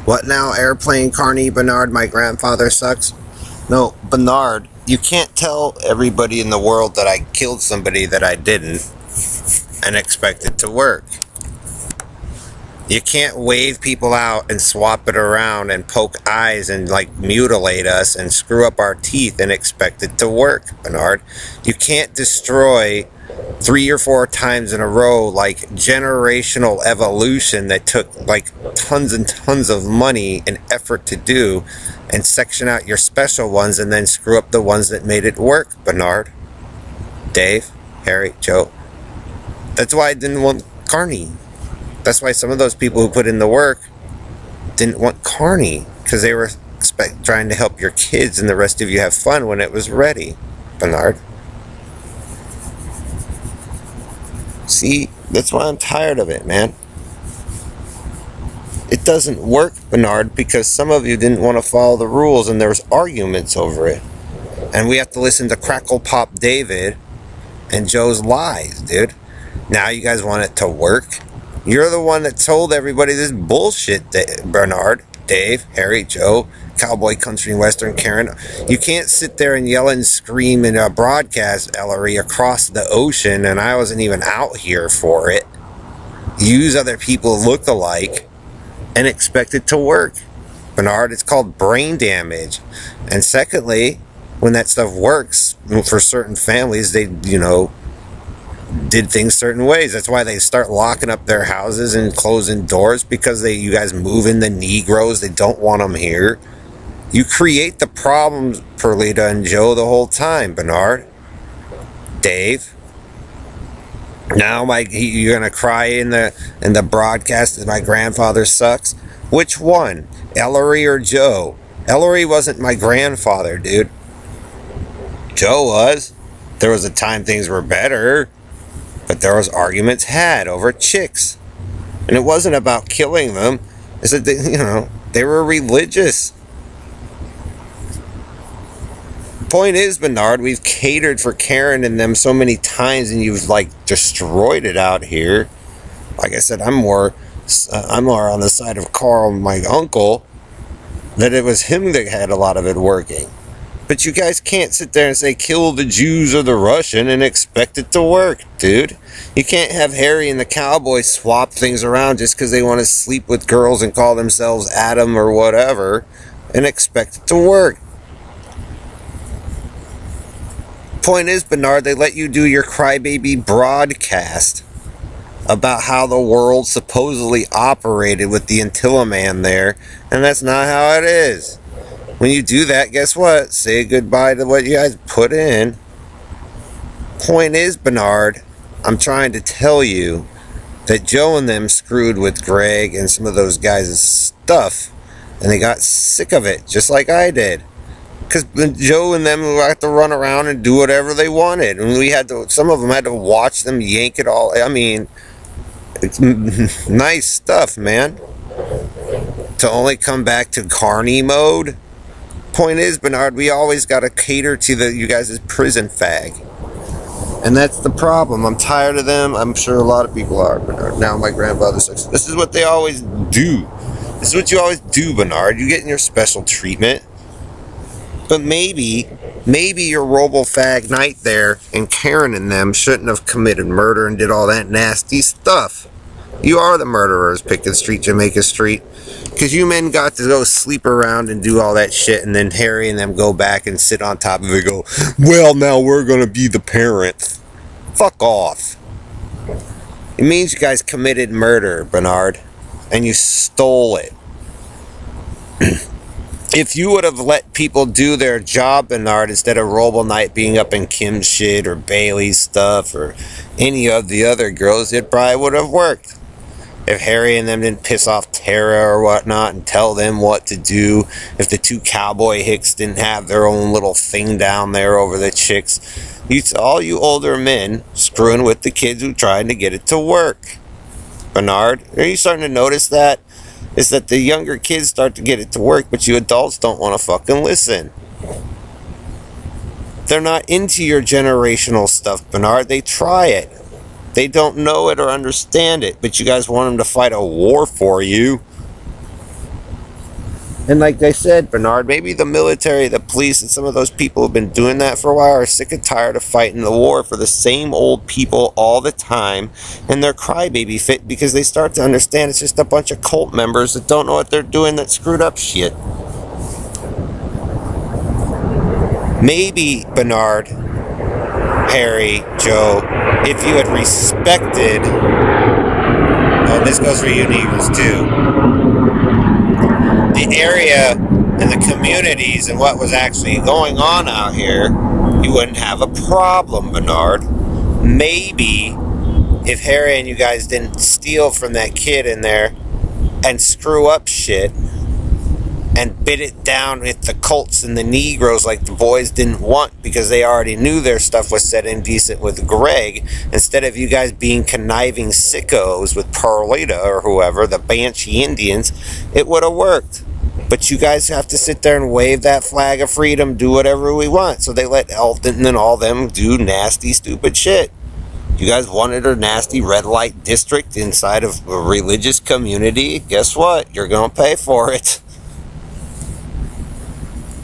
What now, airplane Carney Bernard? My grandfather sucks? No, Bernard, you can't tell everybody in the world that I killed somebody that I didn't and expect it to work. You can't wave people out and swap it around and poke eyes and like mutilate us and screw up our teeth and expect it to work, Bernard. You can't destroy 3 or 4 times in a row like generational evolution that took like tons and tons of money and effort to do and section out your special ones and then screw up the ones that made it work, Bernard. Dave, Harry, Joe. That's why I didn't want Carney. That's why some of those people who put in the work didn't want Carney, because they were trying to help your kids and the rest of you have fun when it was ready, Bernard. See, that's why I'm tired of it, man. It doesn't work, Bernard, because some of you didn't want to follow the rules and there's arguments over it. And we have to listen to Crackle Pop David and Joe's lies, dude. Now you guys want it to work? You're the one that told everybody this bullshit, Bernard, Dave, Harry, Joe, Cowboy, Country, and Western, Karen. You can't sit there and yell and scream in a broadcast, Ellery, across the ocean, and I wasn't even out here for it. Use other people look alike and expect it to work. Bernard, it's called brain damage. And secondly, when that stuff works, for certain families, they, did things certain ways. That's why they start locking up their houses and closing doors, because you guys move in the Negroes. They don't want them here. You create the problems, Perlita and Joe, the whole time, Bernard. Dave. Now you're gonna cry in the broadcast that my grandfather sucks. Which one, Ellery or Joe? Ellery wasn't my grandfather, dude. Joe was. There was a time things were better. But there was arguments had over chicks. And it wasn't about killing them. It's that they were religious. Point is, Bernard, we've catered for Karen and them so many times and you've destroyed it out here. Like I said, I'm more on the side of Carl, my uncle, that it was him that had a lot of it working. But you guys can't sit there and say, kill the Jews or the Russian and expect it to work, dude. You can't have Harry and the Cowboy swap things around just because they want to sleep with girls and call themselves Adam or whatever and expect it to work. Point is, Bernard, they let you do your crybaby broadcast about how the world supposedly operated with the Antilla Man there, and that's not how it is. When you do that, guess what? Say goodbye to what you guys put in. Point is, Bernard, I'm trying to tell you that Joe and them screwed with Greg and some of those guys' stuff, and they got sick of it, just like I did. Because Joe and them had to run around and do whatever they wanted, and some of them had to watch them yank it all. I mean, it's nice stuff, man. To only come back to Carney mode. Point is, Bernard, we always got to cater to you guys' prison fag. And that's the problem. I'm tired of them. I'm sure a lot of people are, Bernard. Now my grandfather says, this is what they always do. This is what you always do, Bernard. You get in your special treatment. But maybe your robo-fag Knight there and Karen and them shouldn't have committed murder and did all that nasty stuff. You are the murderers, Pickett Street, Jamaica Street. Because you men got to go sleep around and do all that shit, and then Harry and them go back and sit on top of it and go, well, now we're going to be the parents. Fuck off. It means you guys committed murder, Bernard, and you stole it. If you would have let people do their job, Bernard, instead of Robo Knight being up in Kim's shit or Bailey's stuff or any of the other girls, it probably would have worked. If Harry and them didn't piss off Tara or whatnot and tell them what to do, if the two cowboy hicks didn't have their own little thing down there over the chicks, all you older men screwing with the kids who tried to get it to work. Bernard, are you starting to notice that? Is that the younger kids start to get it to work, but you adults don't want to fucking listen. They're not into your generational stuff, Bernard. They try it. They don't know it or understand it, but you guys want them to fight a war for you. And like I said, Bernard, maybe the military, the police, and some of those people who've been doing that for a while are sick and tired of fighting the war for the same old people all the time, and they're crybaby fit because they start to understand it's just a bunch of cult members that don't know what they're doing that screwed up shit. Maybe, Bernard, Harry, Joe, if you had respected, and this goes for you Negroes too, the area and the communities and what was actually going on out here, you wouldn't have a problem, Bernard. Maybe if Harry and you guys didn't steal from that kid in there and screw up shit and bid it down with the cults and the Negroes like the boys didn't want because they already knew their stuff was set indecent with Greg, instead of you guys being conniving sickos with Perlita or whoever, the Banshee Indians, it would have worked. But you guys have to sit there and wave that flag of freedom, do whatever we want. So they let Elton and all them do nasty, stupid shit. You guys wanted a nasty red light district inside of a religious community. Guess what? You're going to pay for it.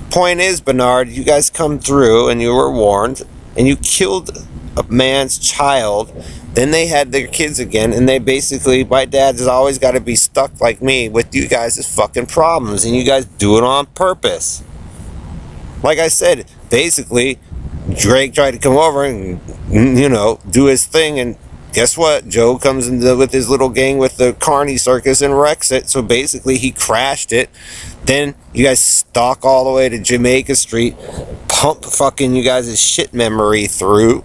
Point is, Bernard, you guys come through and you were warned and you killed a man's child. Then they had their kids again, and they basically, my dad has always got to be stuck like me with you guys' fucking problems, and you guys do it on purpose. Like I said, basically, Drake tried to come over and, do his thing, and guess what? Joe comes in with his little gang with the Carney Circus and wrecks it, so basically he crashed it. Then you guys stalk all the way to Jamaica Street, pump fucking you guys' shit memory through,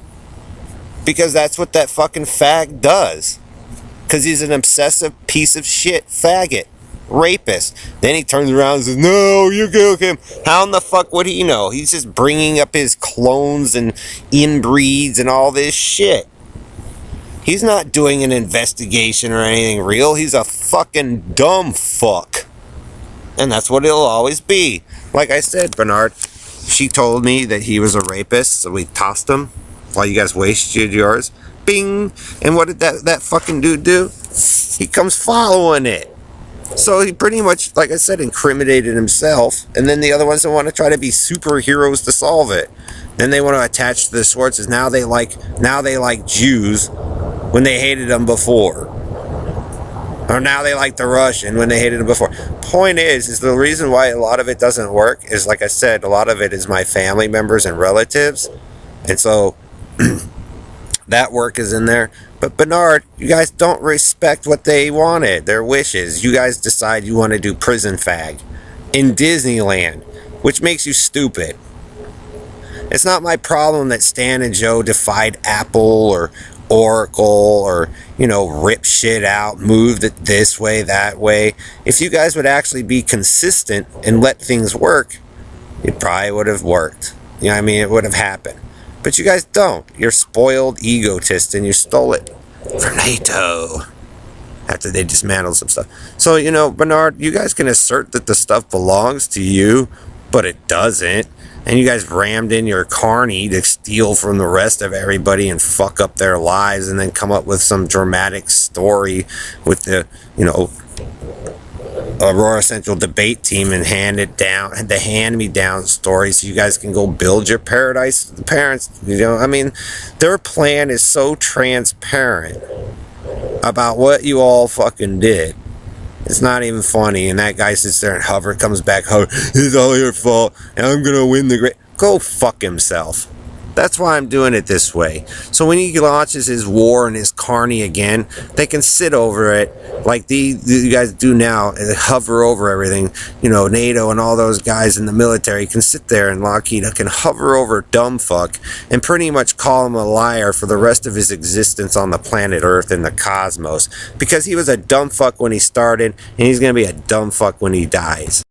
because that's what that fucking fag does. Because he's an obsessive piece of shit faggot. Rapist. Then he turns around and says, no, you kill him. How in the fuck would he know? He's just bringing up his clones and inbreeds and all this shit. He's not doing an investigation or anything real. He's a fucking dumb fuck. And that's what he'll always be. Like I said, Bernard, she told me that he was a rapist, so we tossed him while you guys wasted yours. Bing! And what did that fucking dude do? He comes following it. So he pretty much, like I said, incriminated himself. And then the other ones that want to try to be superheroes to solve it. Then they want to attach to the Schwartzes. Now they like Jews when they hated them before. Or now they like the Russian when they hated them before. Point is the reason why a lot of it doesn't work is, like I said, a lot of it is my family members and relatives. And so that work is in there. But Bernard, you guys don't respect what they wanted, their wishes. You guys decide you want to do prison fag in Disneyland, which makes you stupid. It's not my problem that Stan and Joe defied Apple or Oracle or, rip shit out, moved it this way, that way. If you guys would actually be consistent and let things work, it probably would have worked. It would have happened. But you guys don't. You're spoiled egotists, and you stole it from NATO after they dismantled some stuff. So, Bernard, you guys can assert that the stuff belongs to you, but it doesn't. And you guys rammed in your carny to steal from the rest of everybody and fuck up their lives and then come up with some dramatic story with the, Aurora Central debate team and hand the hand-me-down story so you guys can go build your paradise with the parents. Their plan is so transparent about what you all fucking did. It's not even funny, and that guy sits there and comes back, it's all your fault, and I'm gonna win the great. Go fuck himself. That's why I'm doing it this way. So when he launches his war and his carny again, they can sit over it like you guys do now and hover over everything. NATO and all those guys in the military can sit there, and Lockheed can hover over dumb fuck and pretty much call him a liar for the rest of his existence on the planet Earth and the cosmos. Because he was a dumb fuck when he started, and he's going to be a dumb fuck when he dies.